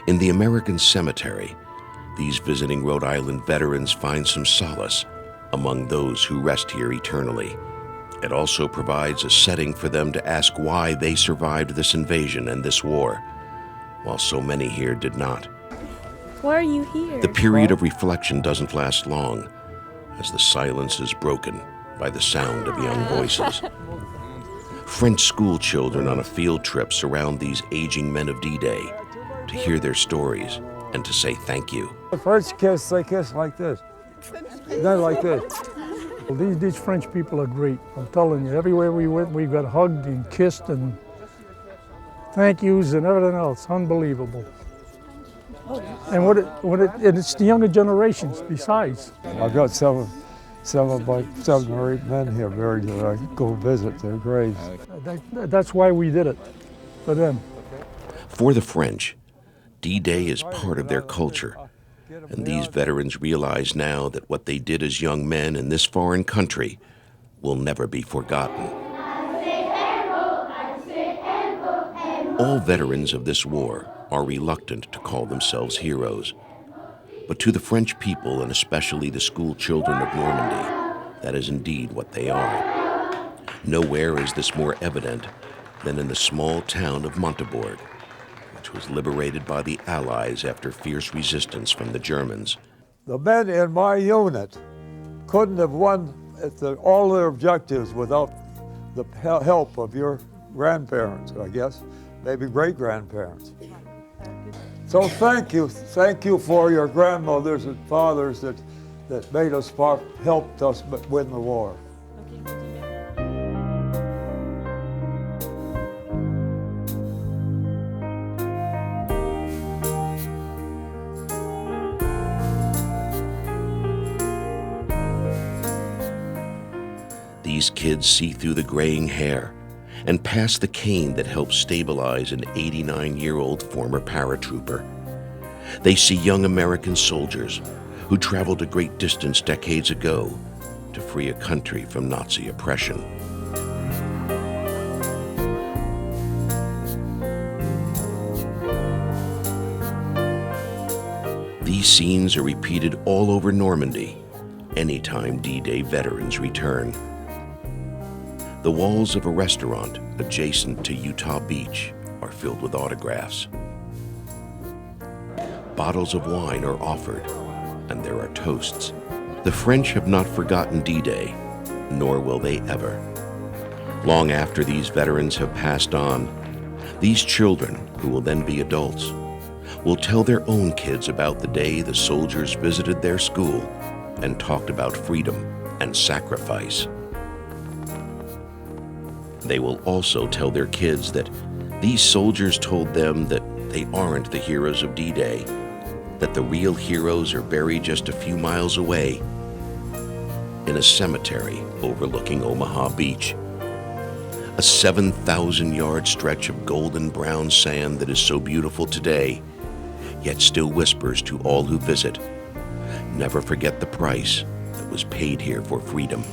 In the American cemetery, these visiting Rhode Island veterans find some solace among those who rest here eternally. It also provides a setting for them to ask why they survived this invasion and this war, while so many here did not. Why are you here? The period of reflection doesn't last long, as the silence is broken by the sound of young voices. French school children on a field trip surround these aging men of D-Day to hear their stories and to say thank you. The first kiss, they kiss like this. Not like this. Well, these French people are great. I'm telling you, everywhere we went, we got hugged and kissed and thank yous and everything else. Unbelievable. And it's the younger generations besides. I've got seven or eight men here buried that I go visit their graves. That's why we did it, for them. For the French, D-Day is part of their culture, and these veterans realize now that what they did as young men in this foreign country will never be forgotten. All veterans of this war are reluctant to call themselves heroes, but to the French people, and especially the school children of Normandy, that is indeed what they are. Nowhere is this more evident than in the small town of Montebourg, which was liberated by the Allies after fierce resistance from the Germans. The men in my unit couldn't have won all their objectives without the help of your grandparents, I guess, maybe great-grandparents. So thank you for your grandmothers and fathers that made us helped us win the war. These kids see through the graying hair and past the cane that helped stabilize an 89-year-old former paratrooper. They see young American soldiers who traveled a great distance decades ago to free a country from Nazi oppression. These scenes are repeated all over Normandy anytime D-Day veterans return. The walls of a restaurant adjacent to Utah Beach are filled with autographs. Bottles of wine are offered, and there are toasts. The French have not forgotten D-Day, nor will they ever. Long after these veterans have passed on, these children, who will then be adults, will tell their own kids about the day the soldiers visited their school and talked about freedom and sacrifice. They will also tell their kids that these soldiers told them that they aren't the heroes of D-Day, that the real heroes are buried just a few miles away in a cemetery overlooking Omaha Beach. A 7,000-yard stretch of golden brown sand that is so beautiful today, yet still whispers to all who visit, never forget the price that was paid here for freedom.